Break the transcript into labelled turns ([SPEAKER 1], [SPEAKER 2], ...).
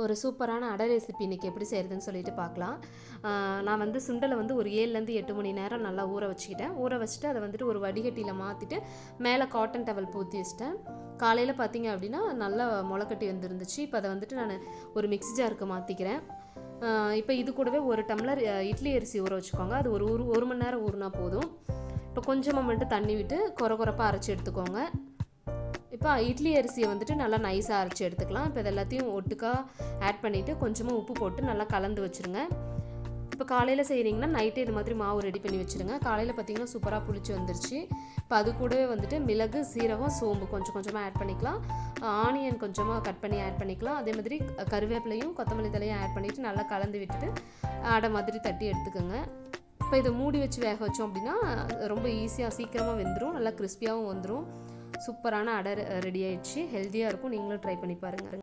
[SPEAKER 1] ஒரு சூப்பரான அடை ரெசிபி இன்றைக்கி எப்படி செய்கிறதுன்னு சொல்லிட்டு பார்க்கலாம். நான் வந்து சுண்டலை வந்து ஒரு 7லேருந்து 8 மணி நேரம் நல்லா ஊற வச்சுக்கிட்டேன். ஊற வச்சுட்டு அதை வந்துட்டு ஒரு வடிகட்டியில் மாற்றிட்டு மேலே காட்டன் டவல் பூற்றி வச்சிட்டேன். காலையில் பார்த்தீங்க அப்படின்னா நல்லா முளைக்கட்டி வந்துருந்துச்சு. இப்போ அதை வந்துட்டு நான் ஒரு மிக்ஸி ஜாருக்கு மாற்றிக்கிறேன். இப்போ இது கூடவே ஒரு டம்ளர் இட்லி அரிசி ஊற வச்சுக்கோங்க. அது ஒரு மணி நேரம் ஊறினா போதும். இப்போ கொஞ்சமாக மட்டும் தண்ணி விட்டு கொரப்பாக அரைச்சி எடுத்துக்கோங்க. இப்போ இட்லி அரிசியை வந்துட்டு நல்லா நைஸாக அரைச்சி எடுத்துக்கலாம். இப்போ இது எல்லாத்தையும் ஒட்டுக்கா ஆட் பண்ணிவிட்டு கொஞ்சமாக உப்பு போட்டு நல்லா கலந்து வச்சுருங்க. இப்போ காலையில் செய்கிறீங்கன்னா நைட்டே இது மாதிரி மாவு ரெடி பண்ணி வச்சுருங்க. காலையில் பார்த்திங்கன்னா சூப்பராக புளிச்சு வந்துருச்சு. இப்போ அது கூடவே வந்துட்டு மிளகு, சீரகம், சோம்பு கொஞ்சமாக ஆட் பண்ணிக்கலாம். ஆனியன் கொஞ்சமாக கட் பண்ணி ஆட் பண்ணிக்கலாம். அதே மாதிரி கருவேப்பிலையும் கொத்தமல்லி தலையும் ஆட் பண்ணிவிட்டு நல்லா கலந்து விட்டுட்டு அடை மாதிரி தட்டி எடுத்துக்கோங்க. இப்போ இதை மூடி வச்சு வேக வச்சோம் அப்படின்னா ரொம்ப ஈஸியாக சீக்கிரமாக வெந்துடும், நல்லா கிறிஸ்பியாகவும் வந்துடும். சூப்பரான அடை ரெடி ஆயிடுச்சு. ஹெல்த்தியாக இருக்கும். நீங்களும் ட்ரை பண்ணி பாருங்கள்.